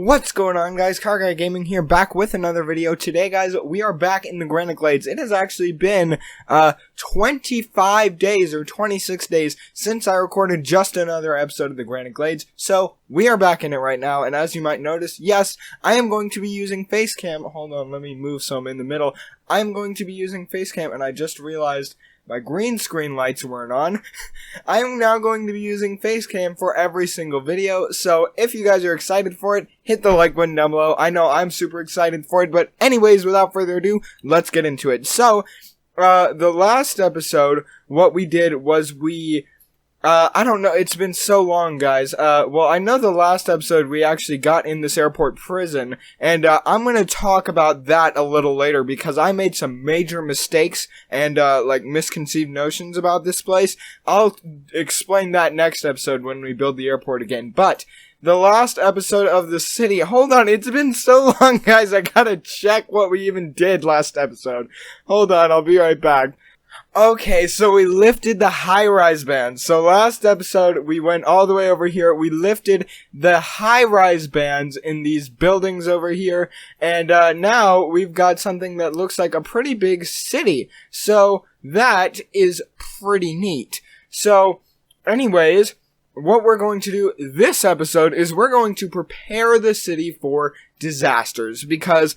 What's going on, guys? Car Guy Gaming here, back with another video. Today, guys, we are back in the Granite Glades. It has actually been 25 days or 26 days since I recorded just another episode of the Granite Glades, so we are back in it right now. And as you might notice, yes, I am going to be using Facecam. Hold on, let me move some in the middle. I am going to be using Facecam, and I just realized my green screen lights weren't on. I am now going to be using Facecam for every single video, so if you guys are excited for it, hit the like button down below. I know I'm super excited for it, but anyways, without further ado, let's get into it. So, the last episode, what we did was I don't know, it's been so long, guys. Well, I know the last episode we actually got in this airport prison, and I'm gonna talk about that a little later because I made some major mistakes and, misconceived notions about this place. I'll explain that next episode when we build the airport again, but the last episode of the city, hold on, it's been so long, guys, I gotta check what we even did last episode. Hold on, I'll be right back. Okay, so we lifted the high-rise bands. So last episode, we went all the way over here. We lifted the high-rise bands in these buildings over here. And now we've got something that looks like a pretty big city. So that is pretty neat. So anyways, what we're going to do this episode is we're going to prepare the city for disasters. Because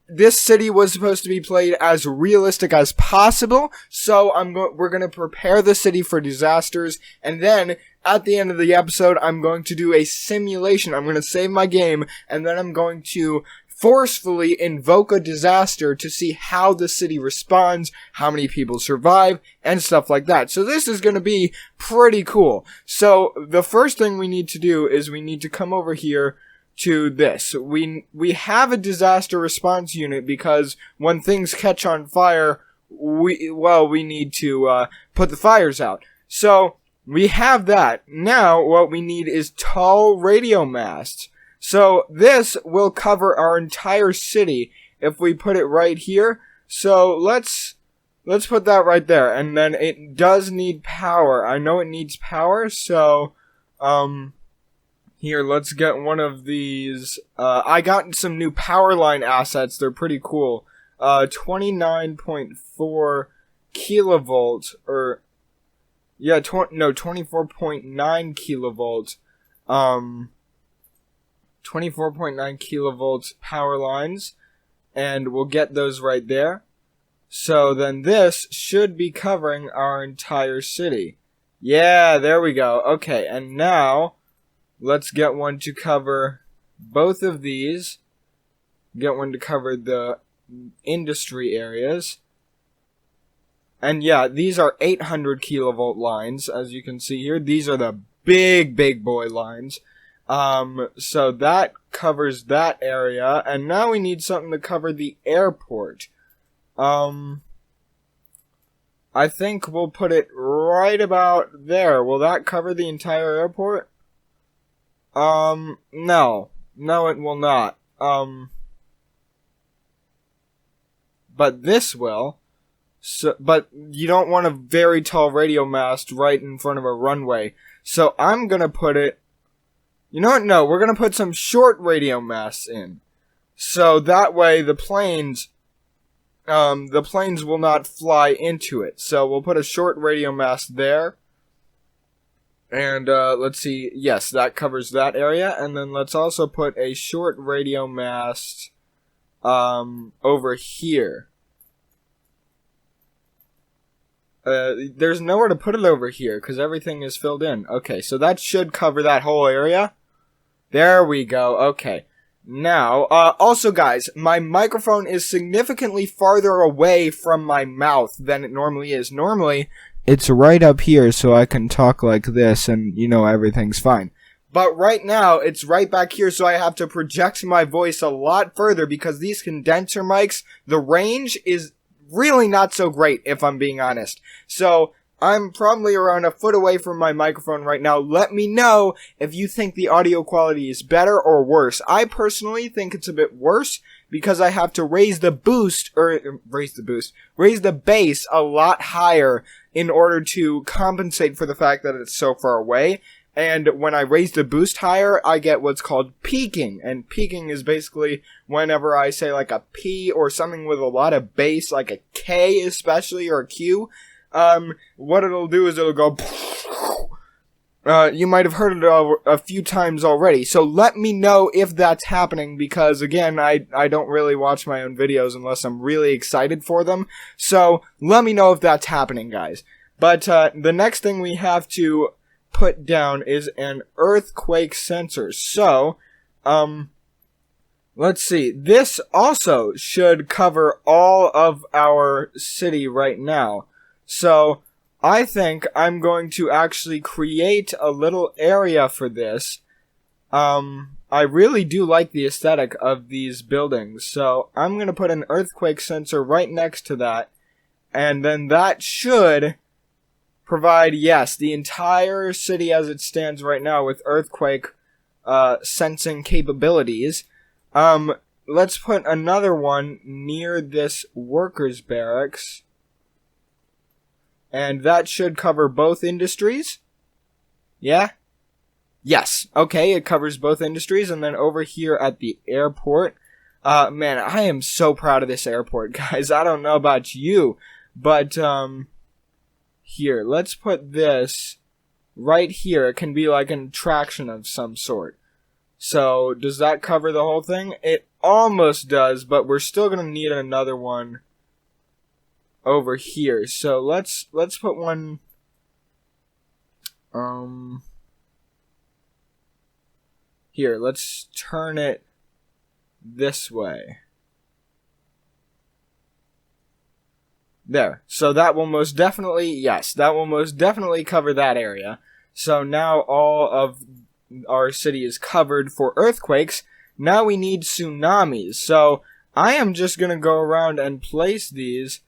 this city was supposed to be played as realistic as possible, so we're going to prepare the city for disasters, and then at the end of the episode, I'm going to do a simulation. I'm going to save my game, and then I'm going to forcefully invoke a disaster to see how the city responds, how many people survive, and stuff like that. So this is going to be pretty cool. So the first thing we need to do is we need to come over here to this. We have a disaster response unit because when things catch on fire, we need to put the fires out. So we have that. Now what we need is tall radio masts. So this will cover our entire city if we put it right here. So let's put that right there. And then it does need power. I know it needs power, so here, let's get one of these. I got some new power line assets. They're pretty cool. 29.4 kilovolts, or, yeah, 24.9 kilovolts. 24.9 kilovolts power lines. And we'll get those right there. So then this should be covering our entire city. Yeah, there we go. Okay, and now let's get one to cover both of these. Get one to cover the industry areas. And yeah, these are 800 kilovolt lines, as you can see here. These are the big boy lines. So that covers that area. And now we need something to cover the airport. I think we'll put it right about there. Will that cover the entire airport? No, it will not. But this will. So, but you don't want a very tall radio mast right in front of a runway. So I'm gonna put it, you know what, no, we're gonna put some short radio masts in. So that way the planes will not fly into it. So we'll put a short radio mast there. And, let's see, yes, that covers that area, and then let's also put a short radio mast, over here. There's nowhere to put it over here, because everything is filled in. Okay, so that should cover that whole area. There we go, okay. Now, also guys, my microphone is significantly farther away from my mouth than it normally is. Normally, it's right up here so I can talk like this and, you know, everything's fine. But right now, it's right back here so I have to project my voice a lot further because these condenser mics, the range is really not so great, if I'm being honest. So I'm probably around a foot away from my microphone right now. Let me know if you think the audio quality is better or worse. I personally think it's a bit worse because I have to raise the bass a lot higher in order to compensate for the fact that it's so far away. And when I raise the boost higher, I get what's called peaking. And peaking is basically whenever I say like a P or something with a lot of bass, like a K especially, or a Q, what it'll do is it'll go... you might have heard it a few times already. So let me know if that's happening, because again, I don't really watch my own videos unless I'm really excited for them. So let me know if that's happening, guys. But the next thing we have to put down is an earthquake sensor. So, let's see. This also should cover all of our city right now. So, I think I'm going to actually create a little area for this. I really do like the aesthetic of these buildings. So, I'm going to put an earthquake sensor right next to that. And then that should provide, yes, the entire city as it stands right now with earthquake sensing capabilities. Let's put another one near this workers' barracks. And that should cover both industries. Yeah? Yes. Okay, it covers both industries. And then over here at the airport. Man, I am so proud of this airport, guys. I don't know about you, but, here, let's put this right here. It can be like an attraction of some sort. So, does that cover the whole thing? It almost does, but we're still going to need another one over here. So, let's put one, here, let's turn it this way. There. So that will most definitely, yes, that will most definitely cover that area. So now all of our city is covered for earthquakes. Now we need tsunamis. So I am just going to go around and place these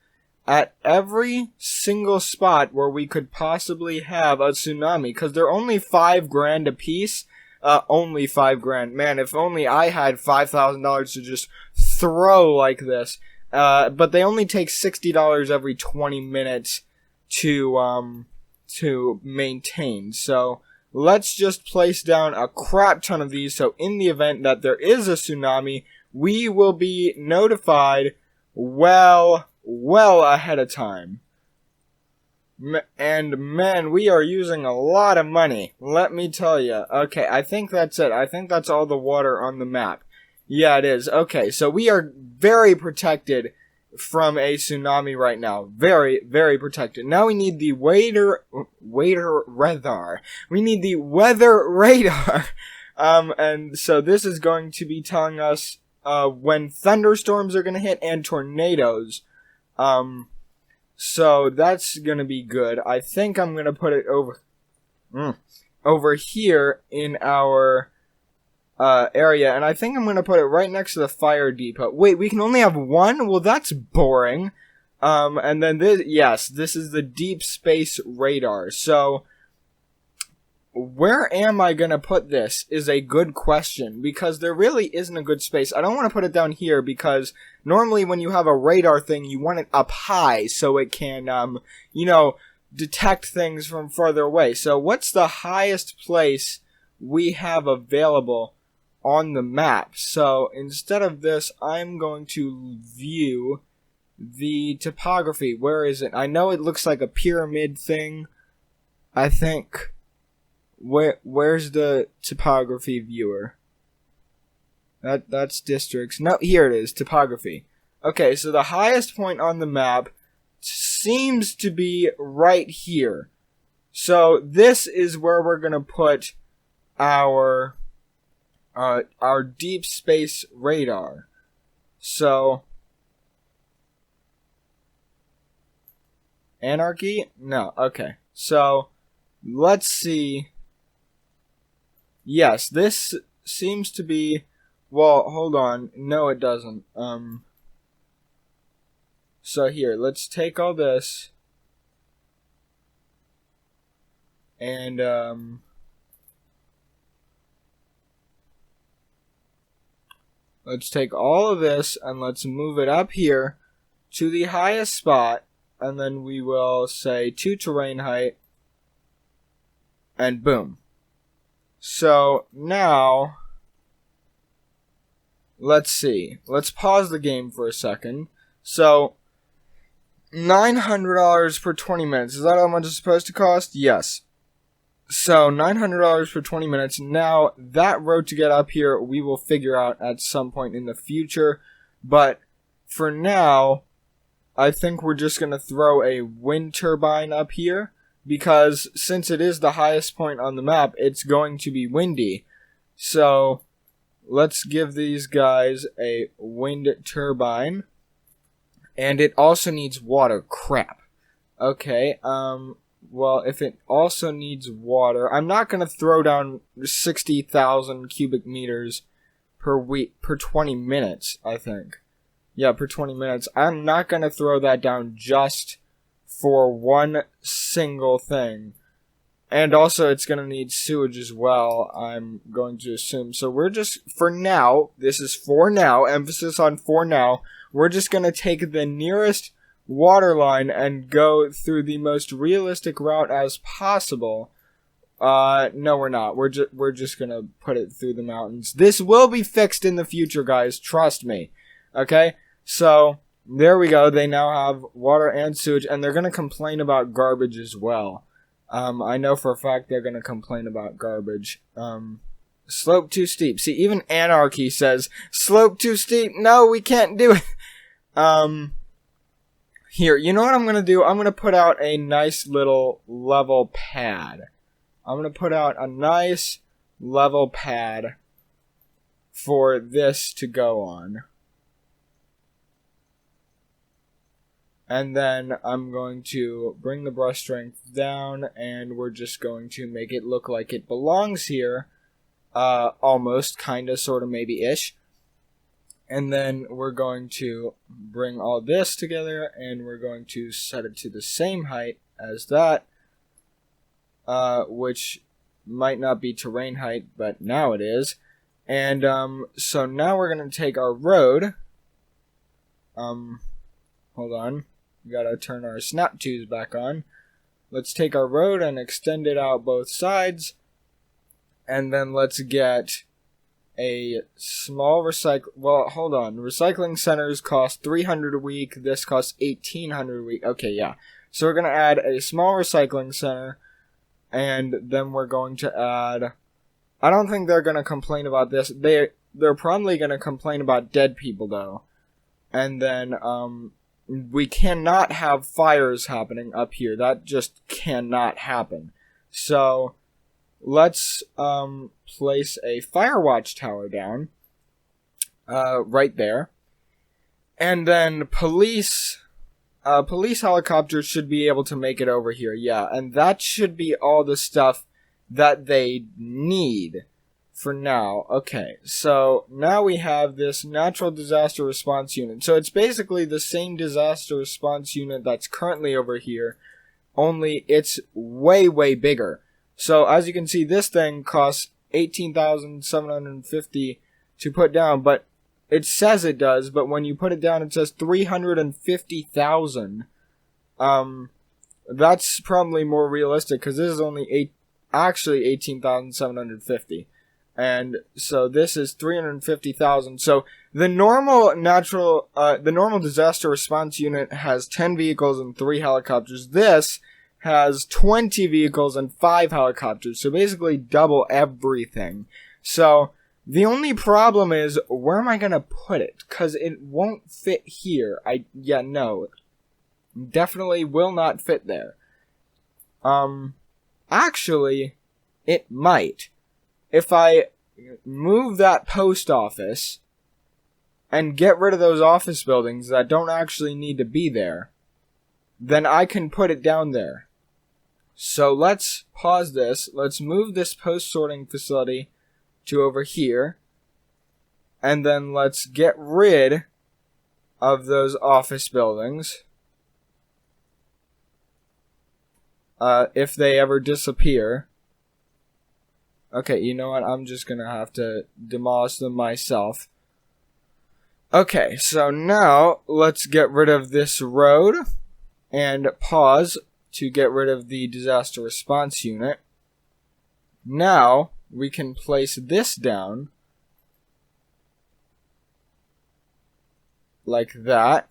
at every single spot where we could possibly have a tsunami. Because they're only $5,000 a piece. Only $5,000. Man, if only I had $5,000 to just throw like this. But they only take $60 every 20 minutes to maintain. So let's just place down a crap ton of these. So in the event that there is a tsunami, we will be notified well ahead of time. And man, we are using a lot of money. Let me tell you. Okay, I think that's it. I think that's all the water on the map. Yeah, it is. Okay, so we are very protected from a tsunami right now. Very, very protected. Now we need the weather radar. We need the weather radar. And so this is going to be telling us when thunderstorms are going to hit and tornadoes. So that's going to be good. I think I'm going to put it over here in our area, and I think I'm going to put it right next to the fire depot. Wait, we can only have one? Well, that's boring. And then this, yes, this is the deep space radar. So, where am I going to put this is a good question, because there really isn't a good space. I don't want to put it down here, because normally when you have a radar thing, you want it up high so it can, detect things from further away. So, what's the highest place we have available on the map? So instead of this, I'm going to view the topography. Where is it? I know it looks like a pyramid thing, I think. Where's the topography viewer? That's districts. No, here it is, topography. Okay, so the highest point on the map seems to be right here. So this is where we're going to put our deep space radar. So, anarchy? No, okay. So, let's see. Yes, this seems to be, well, hold on. No, it doesn't. So here, let's take all this. And, let's take all of this and let's move it up here to the highest spot. And then we will say to terrain height. And boom. So now, let's see. Let's pause the game for a second. So, $900 per 20 minutes. Is that how much it's supposed to cost? Yes. So, $900 for 20 minutes. Now, that road to get up here, we will figure out at some point in the future. But, for now, I think we're just going to throw a wind turbine up here. Because, since it is the highest point on the map, it's going to be windy. So, let's give these guys a wind turbine. And it also needs water. Crap. Okay, well, if it also needs water, I'm not going to throw down 60,000 cubic meters per 20 minutes, I think. Yeah, per 20 minutes. I'm not going to throw that down just for one single thing. And also, it's going to need sewage as well, I'm going to assume. So we're just, for now, this is for now, emphasis on for now, we're just going to take the nearest water line and go through the most realistic route as possible. No, we're not. We're just going to put it through the mountains. This will be fixed in the future, guys. Trust me. Okay? So, there we go. They now have water and sewage, and they're going to complain about garbage as well. I know for a fact they're going to complain about garbage. Slope too steep. See, even Anarchy says, slope too steep. No, we can't do it. Here, you know what I'm going to do? I'm going to put out a nice little level pad. I'm going to put out a nice level pad for this to go on. And then I'm going to bring the brush strength down, and we're just going to make it look like it belongs here. Almost, kinda, sorta, maybe-ish. And then we're going to bring all this together, and we're going to set it to the same height as that. Which might not be terrain height, but now it is. And, so now we're going to take our road. Hold on. We gotta turn our snap twos back on. Let's take our road and extend it out both sides. And then let's get a small well, hold on. Recycling centers cost $300 a week. This costs $1,800 a week. Okay, yeah. So we're gonna add a small recycling center. And then we're going to add... I don't think they're gonna complain about this. They're probably gonna complain about dead people, though. And then, we cannot have fires happening up here. That just cannot happen. So, let's place a fire watch tower down. Right there. And then police helicopters should be able to make it over here. Yeah, and that should be all the stuff that they need. For now. Okay, so now we have this natural disaster response unit. So it's basically the same disaster response unit that's currently over here, only it's way, way bigger. So as you can see, this thing costs $18,750 to put down, but it says it does, but when you put it down, it says $350,000. That's probably more realistic, because this is only actually $18,750. And so this is $350,000. So the normal disaster response unit has 10 vehicles and 3 helicopters. This has 20 vehicles and 5 helicopters. So basically double everything. So the only problem is, where am I going to put it? Because it won't fit here. No. Definitely will not fit there. Actually, it might. If I move that post office and get rid of those office buildings that don't actually need to be there, then I can put it down there. So let's pause this. Let's move this post sorting facility to over here. And then let's get rid of those office buildings. If they ever disappear. Okay, you know what? I'm just gonna have to demolish them myself. Okay, so now let's get rid of this road and pause to get rid of the disaster response unit. Now we can place this down like that.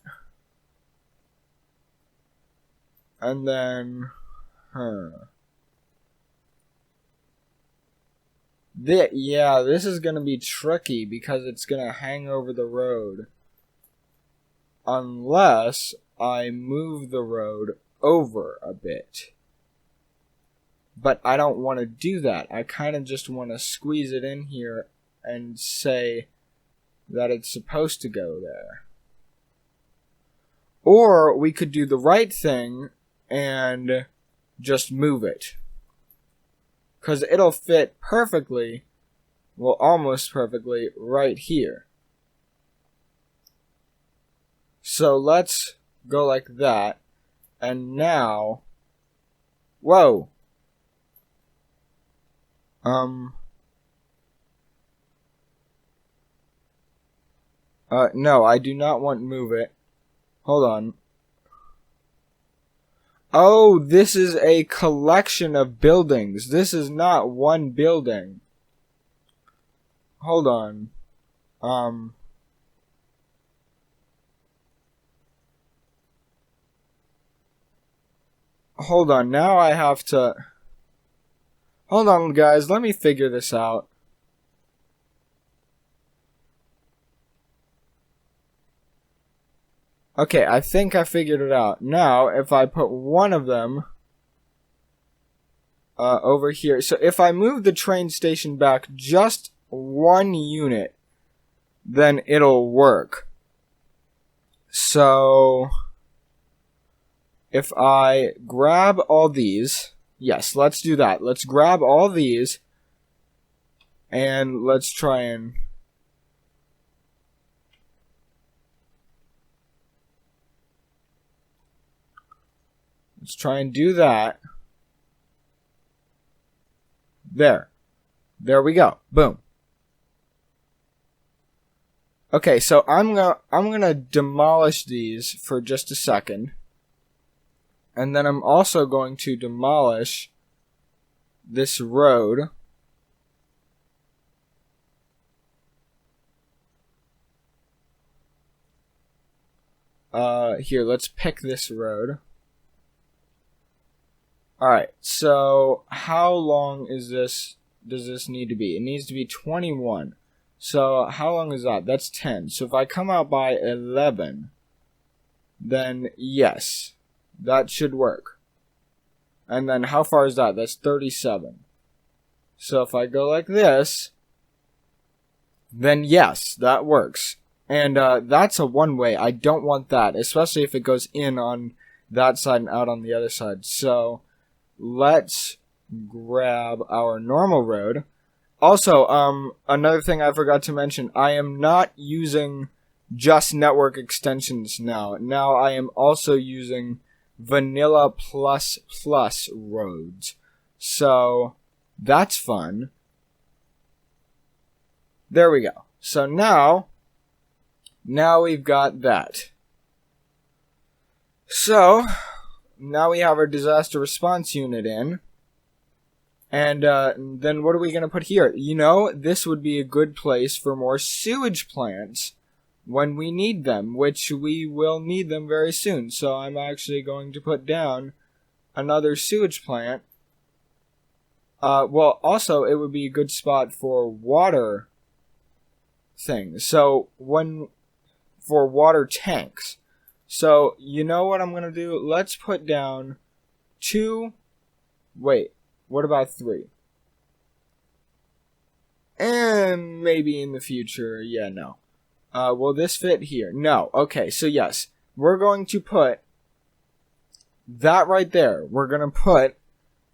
And then, this is going to be tricky because it's going to hang over the road. Unless I move the road over a bit. But I don't want to do that. I kind of just want to squeeze it in here and say that it's supposed to go there. Or we could do the right thing and just move it. Because it'll fit perfectly, well, almost perfectly, right here. So let's go like that. And now, whoa. No, I do not want to move it. Hold on. Oh, this is a collection of buildings. This is not one building. Hold on. Hold on, now I have to... Hold on, guys, let me figure this out. Okay, I think I figured it out. Now, if I put one of them over here. So if I move the train station back just one unit, then it'll work. So if I grab all these, yes, let's do that. Let's grab all these and let's try and... Let's try and do that. There. There we go. Boom. Okay, so I'm gonna demolish these for just a second. And then I'm also going to demolish this road. Here, let's pick this road. Alright, so how long is this? Does this need to be? It needs to be 21. So how long is that? That's 10. So if I come out by 11, then yes, that should work. And then how far is that? That's 37. So if I go like this, then yes, that works. And that's a one-way. I don't want that, especially if it goes in on that side and out on the other side. So let's grab our normal road. Also, another thing I forgot to mention, I am not using just network extensions now. Now I am also using vanilla plus roads. So that's fun. There we go. So now we've got that. So now we have our disaster response unit in. And then what are we going to put here? You know, this would be a good place for more sewage plants when we need them, which we will need them very soon. So I'm actually going to put down another sewage plant. Well, also, it would be a good spot for water things. So, for water tanks. So, you know what I'm going to do? Let's put down 2... Wait. What about 3? And maybe in the future, yeah, no. Will this fit here? No. Okay, so yes. We're going to put that right there. We're going to put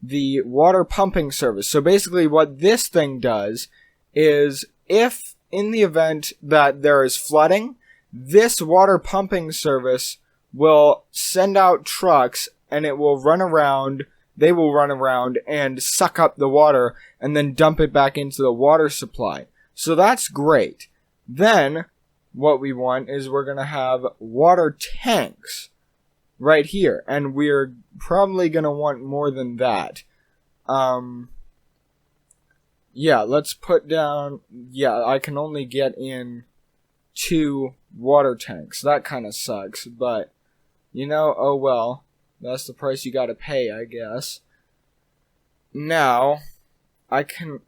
the water pumping service. So basically what this thing does is if in the event that there is flooding, this water pumping service will send out trucks and it will run around. They will run around and suck up the water and then dump it back into the water supply. So that's great. Then, what we want is we're going to have water tanks right here. And we're probably going to want more than that. Yeah, let's put down... Yeah, I can only get in 2 water tanks. That kind of sucks, but, you know, oh well. That's the price you gotta pay, I guess. Now, I can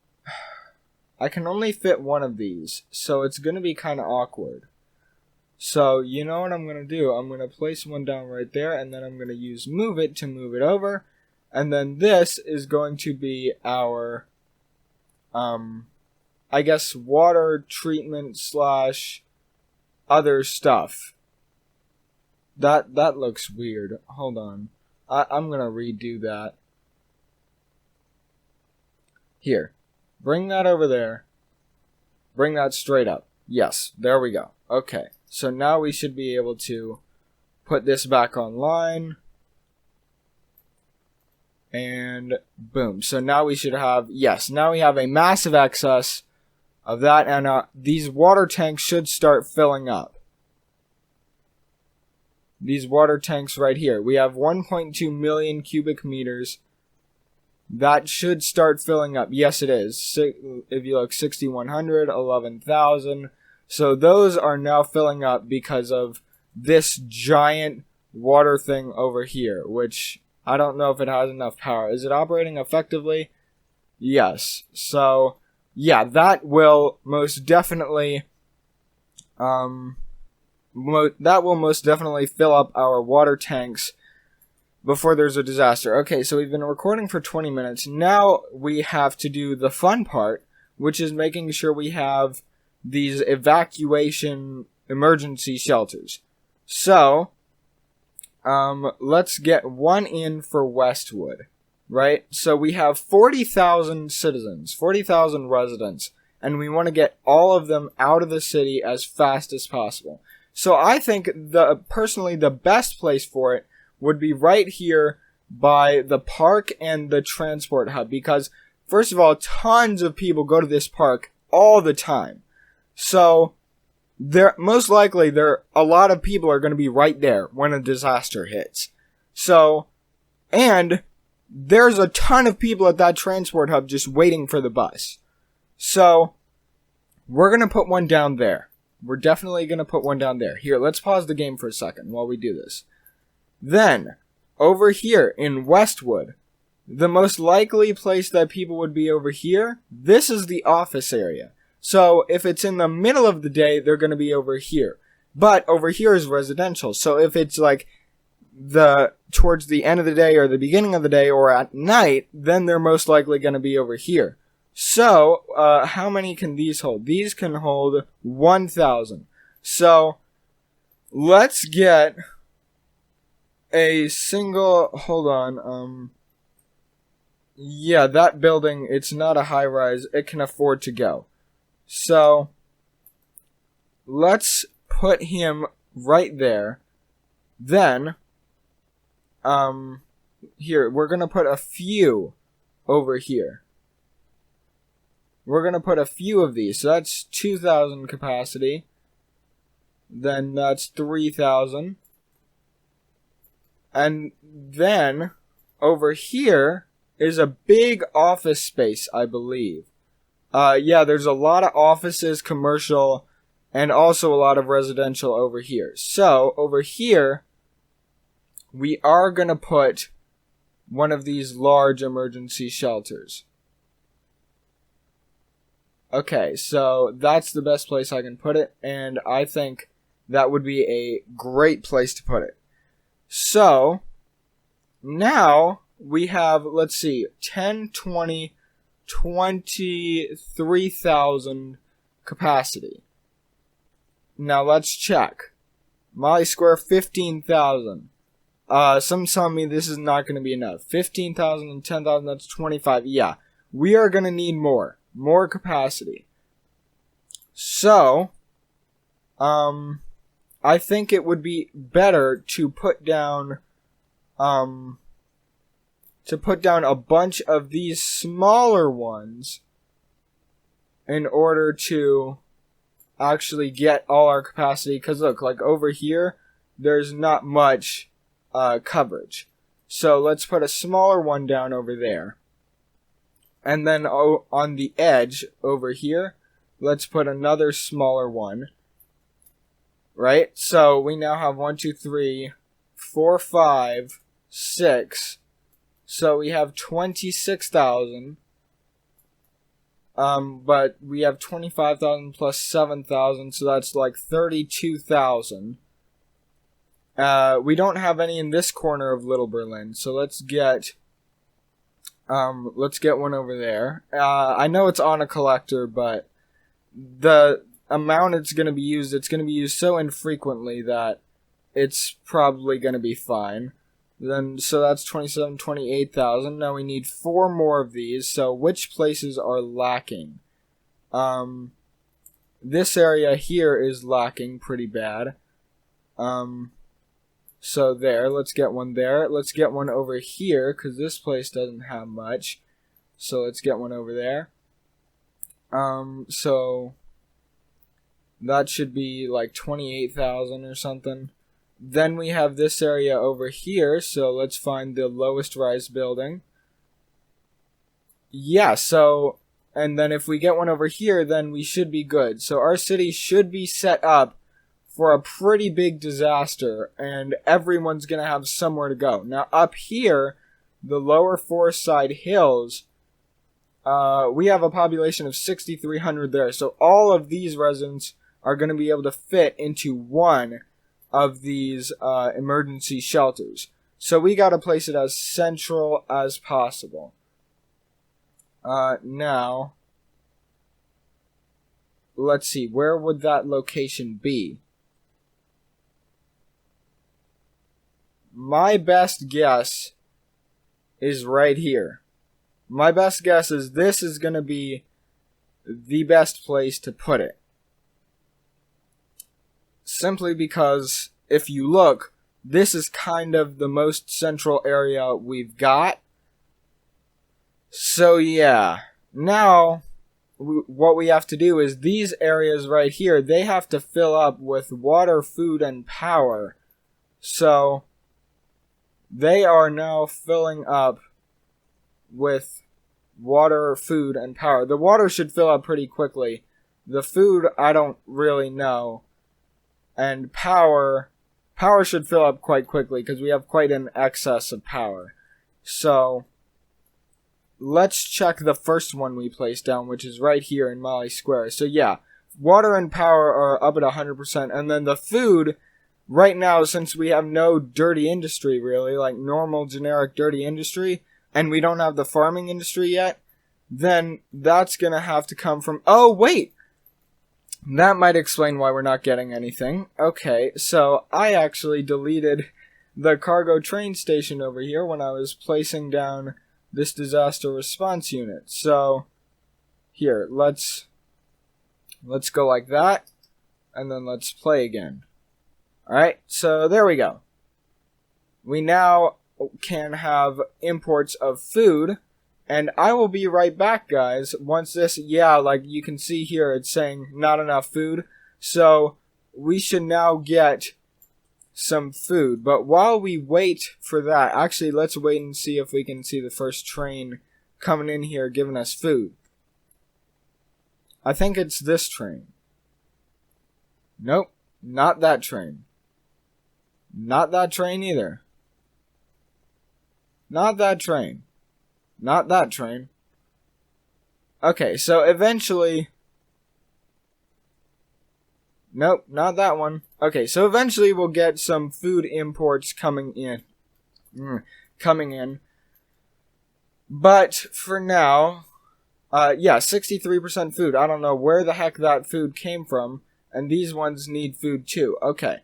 only fit one of these, so it's gonna be kind of awkward. So, you know what I'm gonna do? I'm gonna place one down right there, and then I'm gonna use move it to move it over, and then this is going to be our... I guess water treatment / other stuff. That looks weird. Hold on. I'm gonna redo that. Here. Bring that over there. Bring that straight up. Yes, there we go. Okay. So now we should be able to put this back online. And boom. So now we should have, yes, now we have a massive excess of that, and these water tanks should start filling up. These water tanks right here. We have 1.2 million cubic meters. That should start filling up. Yes, it is. If you look, 6,100, 11,000. So those are now filling up because of this giant water thing over here, which... I don't know if it has enough power. Is it operating effectively? Yes. So, yeah, that will most definitely, fill up our water tanks before there's a disaster. Okay, so we've been recording for 20 minutes. Now we have to do the fun part, which is making sure we have these evacuation emergency shelters. So... let's get one in for Westwood, right? So we have 40,000 citizens, 40,000 residents, and we want to get all of them out of the city as fast as possible. So I think personally the best place for it would be right here by the park and the transport hub, because first of all, tons of people go to this park all the time. So most likely a lot of people are going to be right there when a disaster hits. So, and there's a ton of people at that transport hub just waiting for the bus. So, we're going to put one down there. We're definitely going to put one down there. Here, let's pause the game for a second while we do this. Then, over here in Westwood, the most likely place that people would be over here, this is the office area. So, if it's in the middle of the day, they're going to be over here. But over here is residential. So, if it's like towards the end of the day or the beginning of the day or at night, then they're most likely going to be over here. So, how many can these hold? These can hold 1,000. So, let's get a single, hold on, yeah, that building, it's not a high rise, it can afford to go. So, let's put him right there. Then, here, we're going to put a few over here. We're going to put a few of these. So that's 2,000 capacity. Then that's 3,000. And then, over here is a big office space, I believe. Yeah, there's a lot of offices, commercial, and also a lot of residential over here. So, over here, we are going to put one of these large emergency shelters. Okay, so that's the best place I can put it, and I think that would be a great place to put it. So, now we have, let's see, 10, 20, 23,000 capacity. Now let's check. Molly Square, 15,000. Some tell me this is not going to be enough. 15,000 and 10,000, that's 25. Yeah, we are going to need more capacity. So, I think it would be better to put down, a bunch of these smaller ones in order to actually get all our capacity. Because look, like over here, there's not much coverage. So let's put a smaller one down over there. And then on the edge over here, let's put another smaller one. Right? So we now have 1, 2, 3, 4, 5, 6. So we have 26,000. But we have 25,000 plus 7,000, so that's like 32,000. We don't have any in this corner of Little Berlin, so let's get one over there. I know it's on a collector, but the amount it's going to be used so infrequently that it's probably going to be fine. So that's 28,000. Now we need 4 more of these. So which places are lacking? This area here is lacking pretty bad. So there, let's get one there. Let's get one over here, because this place doesn't have much. So let's get one over there. So that should be like 28,000 or something. Then we have this area over here, so let's find the lowest rise building. Yeah, so, and then if we get one over here, then we should be good. So our city should be set up for a pretty big disaster, and everyone's going to have somewhere to go. Now up here, the lower Forest Side Hills, we have a population of 6,300 there. So all of these residents are going to be able to fit into one of these emergency shelters. So we got to place it as central as possible. Now, let's see, where would that location be? My best guess is right here. My best guess is this is going to be the best place to put it. Simply because, if you look, this is kind of the most central area we've got. So yeah, now what we have to do is these areas right here, they have to fill up with water, food, and power. So they are now filling up with water, food, and power. The water should fill up pretty quickly. The food, I don't really know. And power should fill up quite quickly because we have quite an excess of power. So let's check the first one we placed down, which is right here in Mali Square. So yeah, water and power are up at 100%. And then the food, right now, since we have no dirty industry really, like normal generic dirty industry, and we don't have the farming industry yet, then that's going to have to come from... Oh, wait! That might explain why we're not getting anything. Okay, so I actually deleted the cargo train station over here when I was placing down this disaster response unit. So, here, let's go like that, and then let's play again. Alright, so there we go. We now can have imports of food. And I will be right back, guys, once this, yeah, like you can see here, it's saying not enough food. So we should now get some food. But while we wait for that, actually, let's wait and see if we can see the first train coming in here giving us food. I think it's this train. Nope, not that train. Not that train either. Not that train. Not that train. Okay, so eventually... Nope, not that one. Okay, so eventually we'll get some food imports coming in. But for now... yeah, 63% food. I don't know where the heck that food came from. And these ones need food too. Okay.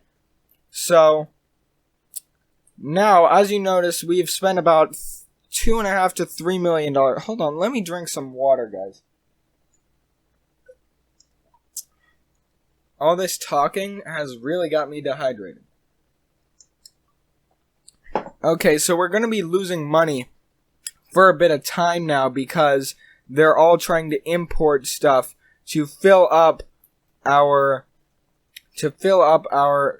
So... Now, as you notice, we've spent about $2.5 to $3 million. Hold on, let me drink some water, guys. All this talking has really got me dehydrated. Okay, so we're going to be losing money for a bit of time now because they're all trying to import stuff to fill up our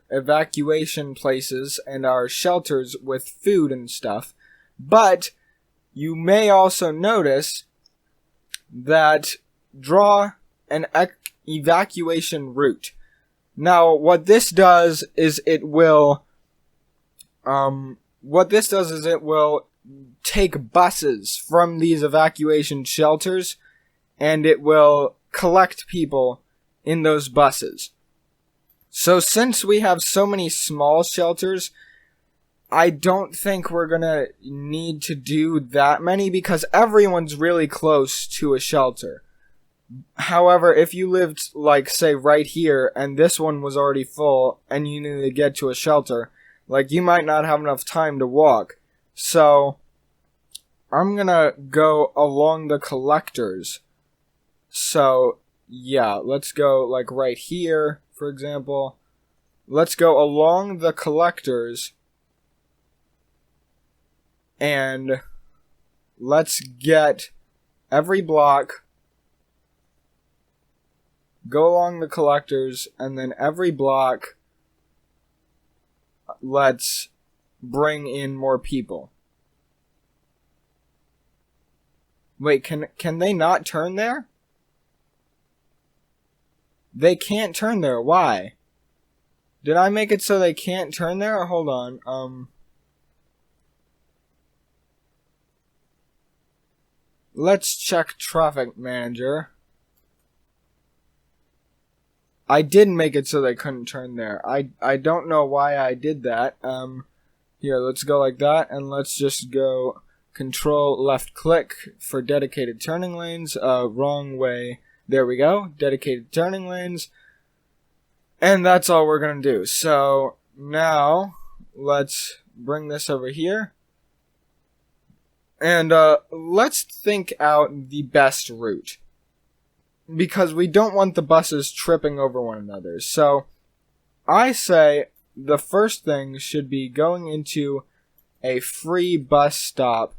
evacuation places and our shelters with food and stuff. But you may also notice that draw an evacuation route. Now, what this does is it will take buses from these evacuation shelters, and it will collect people in those buses. So since we have so many small shelters, I don't think we're gonna need to do that many because everyone's really close to a shelter. However, if you lived, like, say, right here, and this one was already full, and you needed to get to a shelter, like, you might not have enough time to walk. So, I'm gonna go along the collectors. So, yeah, let's go, like, right here, for example. Let's go along the collectors, and let's get every block. Go along the collectors, and then every block, let's bring in more people. Wait, can they not turn there? They can't turn there. Why? Did I make it so they can't turn there? Hold on. Let's check Traffic Manager. I did make it so they couldn't turn there. I don't know why I did that. Here, let's go like that, and let's just go Control left click for dedicated turning lanes. Wrong way. There we go. Dedicated turning lanes. And that's all we're gonna do. So, now, let's bring this over here. And, let's think out the best route. Because we don't want the buses tripping over one another. So, I say the first thing should be going into a free bus stop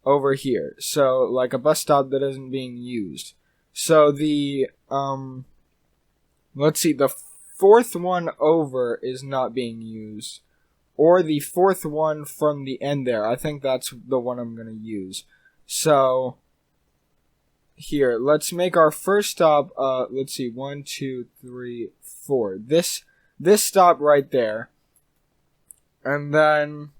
over here. So, like a bus stop that isn't being used. So, the, let's see, the fourth one over is not being used. Or the fourth one from the end there. I think that's the one I'm going to use. So, here, let's make our first stop, let's see, 1, 2, 3, 4. This stop right there. And then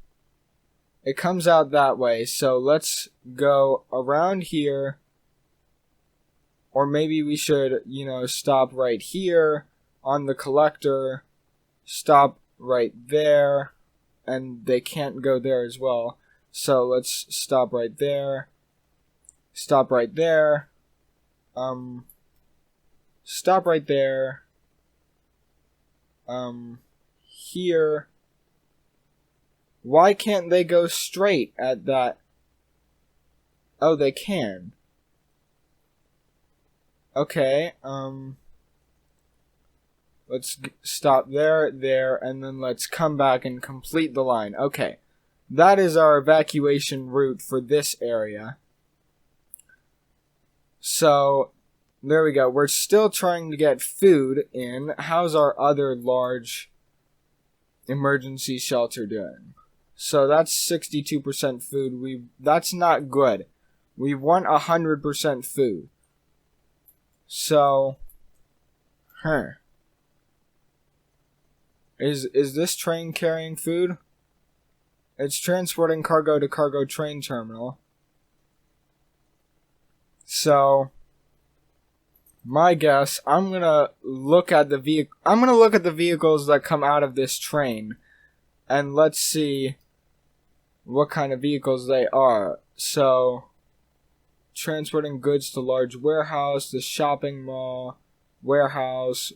it comes out that way. So let's go around here. Or maybe we should, stop right here on the collector. Stop right there. And they can't go there as well. So let's stop right there. Stop right there. Stop right there. Here. Why can't they go straight at that? Oh, they can. Okay, let's stop there, and then let's come back and complete the line. Okay, that is our evacuation route for this area. So, there we go. We're still trying to get food in. How's our other large emergency shelter doing? So, that's 62% food. That's not good. We want 100% food. So, Is this train carrying food? It's transporting cargo to cargo train terminal. So, my guess, I'm gonna look at the vehicles that come out of this train, and let's see what kind of vehicles they are. So, transporting goods to large warehouse, the shopping mall, warehouse,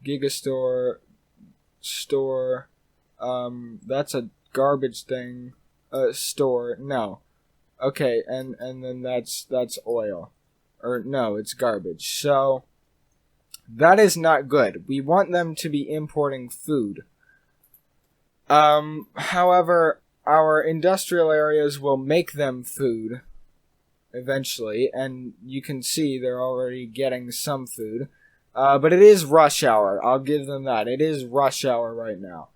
gigastore, store, that's a garbage thing, store, no. Okay, and then that's oil. Or no, it's garbage. So, that is not good. We want them to be importing food. However, our industrial areas will make them food eventually, and you can see they're already getting some food. But it is rush hour. I'll give them that. It is rush hour right now.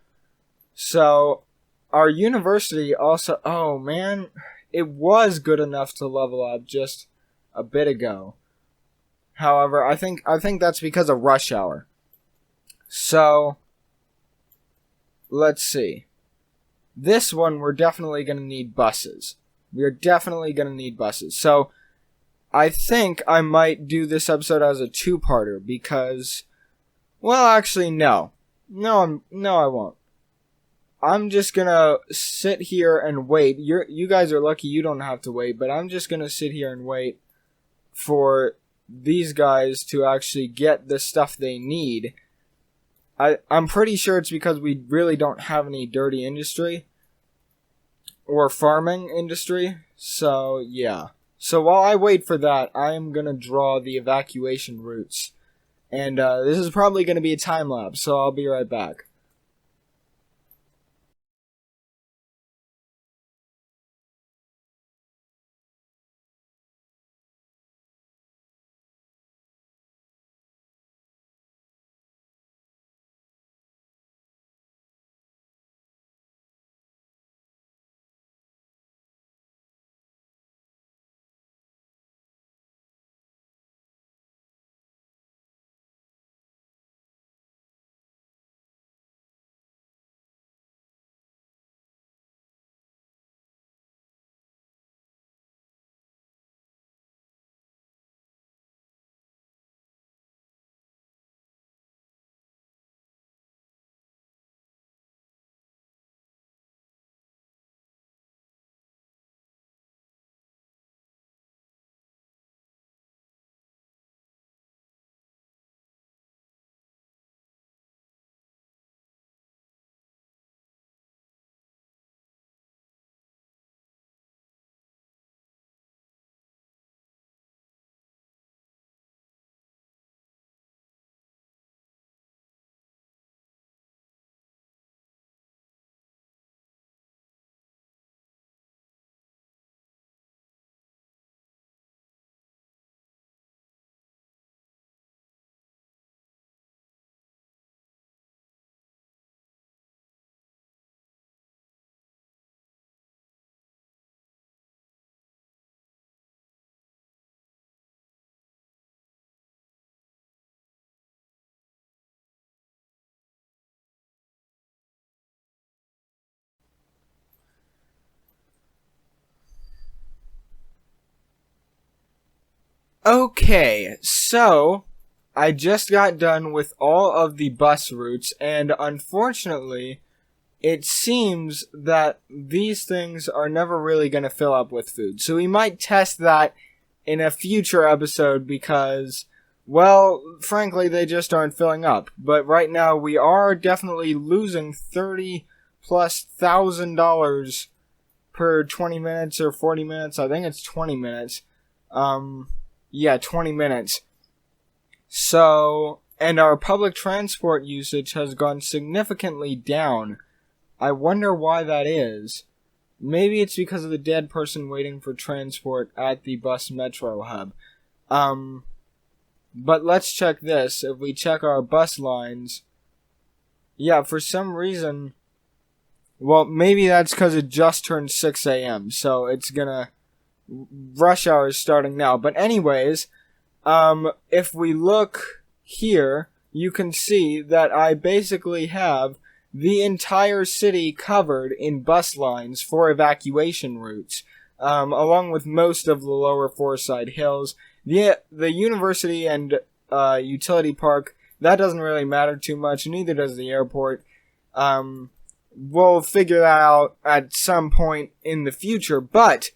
So, our university also... Oh, man. It was good enough to level up. Just a bit ago. However, I think that's because of rush hour. So, let's see. This one, we're definitely going to need buses. We're definitely going to need buses. So, I think I might do this episode as a two-parter because, well, actually, no. No, I won't. I'm just gonna sit here and wait. You guys are lucky you don't have to wait, but I'm just gonna sit here and wait for these guys to actually get the stuff they need. I'm pretty sure it's because we really don't have any dirty industry or farming industry. So, yeah. So while I wait for that, I am gonna draw the evacuation routes. And this is probably gonna be a time lapse, so I'll be right back. Okay, so I just got done with all of the bus routes, and unfortunately, it seems that these things are never really going to fill up with food. So we might test that in a future episode because, well, frankly, they just aren't filling up. But right now, we are definitely losing $30,000+ per 20 minutes or 40 minutes. I think it's 20 minutes. Yeah, 20 minutes. So, and our public transport usage has gone significantly down. I wonder why that is. Maybe it's because of the dead person waiting for transport at the bus metro hub. But let's check this. If we check our bus lines, yeah, for some reason, well, maybe that's because it just turned 6 a.m., so it's gonna, rush hour is starting now. But anyways, if we look here, you can see that I basically have the entire city covered in bus lines for evacuation routes, along with most of the lower Foreside Hills. The university and utility park, that doesn't really matter too much, neither does the airport. We'll figure that out at some point in the future, but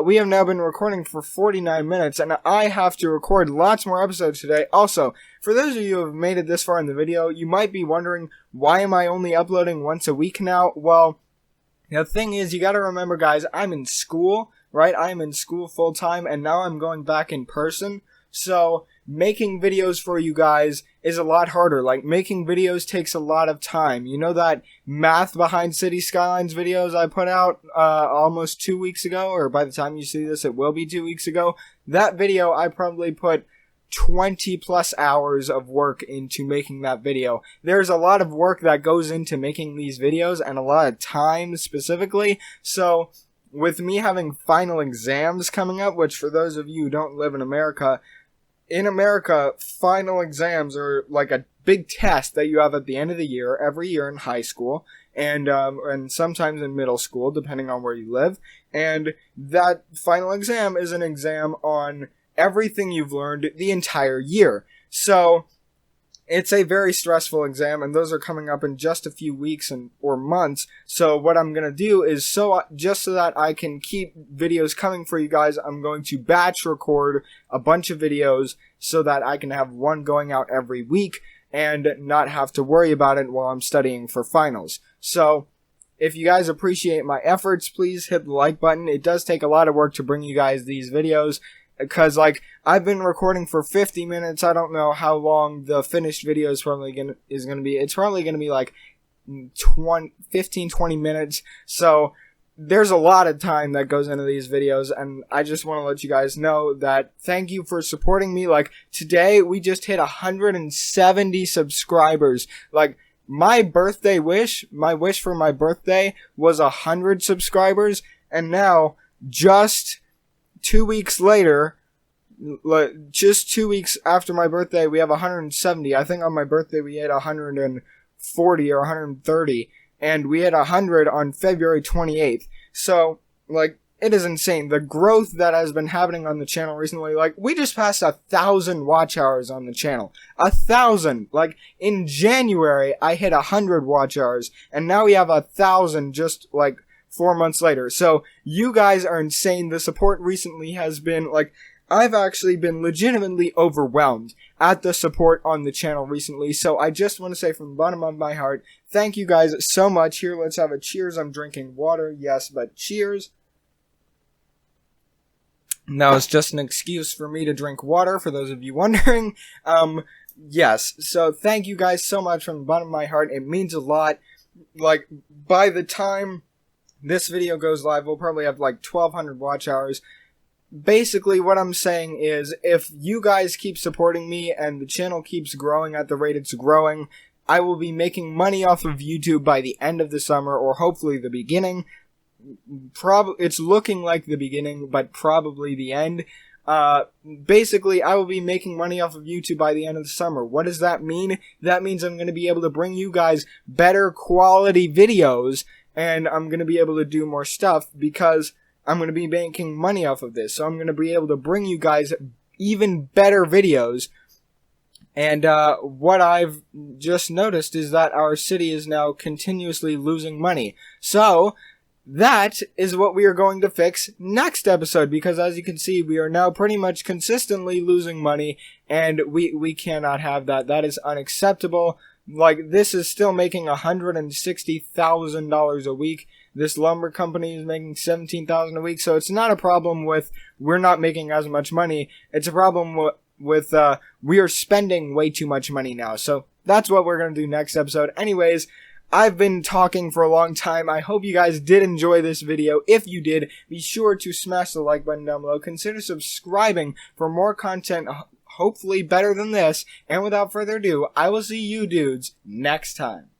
we have now been recording for 49 minutes, and I have to record lots more episodes today. Also, for those of you who have made it this far in the video, you might be wondering, why am I only uploading once a week now? Well, the thing is, you gotta remember, guys, I'm in school, right? I'm in school full-time, and now I'm going back in person. So, making videos for you guys is a lot harder. Like, making videos takes a lot of time. You know that math behind City Skylines videos I put out almost 2 weeks ago? Or by the time you see this, it will be 2 weeks ago. That video, I probably put 20+ hours of work into making that video. There's a lot of work that goes into making these videos, and a lot of time specifically. So, with me having final exams coming up, which for those of you who don't live in America, final exams are like a big test that you have at the end of the year, every year in high school, and sometimes in middle school, depending on where you live. And that final exam is an exam on everything you've learned the entire year. So it's a very stressful exam, and those are coming up in just a few weeks or months. So what I'm going to do is, just so that I can keep videos coming for you guys, I'm going to batch record a bunch of videos so that I can have one going out every week and not have to worry about it while I'm studying for finals. So if you guys appreciate my efforts, please hit the like button. It does take a lot of work to bring you guys these videos, because, like, I've been recording for 50 minutes. I don't know how long the finished video is probably going to be. It's probably going to be, like, 15-20 minutes. So there's a lot of time that goes into these videos, and I just want to let you guys know that thank you for supporting me. Like, today, we just hit 170 subscribers. Like, my wish for my birthday was 100 subscribers, and now, just 2 weeks later, just 2 weeks after my birthday, we have 170. I think on my birthday we had 140 or 130, and we had 100 on February 28th. So, like, it is insane. The growth that has been happening on the channel recently, like, we just passed 1,000 watch hours on the channel. 1,000! Like, in January, I hit 100 watch hours, and now we have 1,000 just, like, 4 months later. So, you guys are insane. The support recently has been, like, I've actually been legitimately overwhelmed at the support on the channel recently. So, I just want to say from the bottom of my heart, thank you guys so much. Here, let's have a cheers. I'm drinking water, yes, but cheers. That was just an excuse for me to drink water, for those of you wondering. Yes, so thank you guys so much from the bottom of my heart. It means a lot. Like, by the time this video goes live, we'll probably have like 1,200 watch hours. Basically, what I'm saying is, if you guys keep supporting me and the channel keeps growing at the rate it's growing, I will be making money off of YouTube by the end of the summer, or hopefully the beginning. It's looking like the beginning, but probably the end. Basically, I will be making money off of YouTube by the end of the summer. What does that mean? That means I'm going to be able to bring you guys better quality videos, and I'm going to be able to do more stuff because I'm going to be making money off of this. So I'm going to be able to bring you guys even better videos. And what I've just noticed is that our city is now continuously losing money. So that is what we are going to fix next episode, because as you can see, we are now pretty much consistently losing money, and we cannot have that. That is unacceptable. Like, this is still making $160,000 a week. This lumber company is making $17,000 a week, so it's not a problem with we're not making as much money. It's a problem with we are spending way too much money now. So that's what we're going to do next episode. Anyways, I've been talking for a long time. I hope you guys did enjoy this video. If you did, be sure to smash the like button down below. Consider subscribing for more content, hopefully better than this. And without further ado, I will see you dudes next time.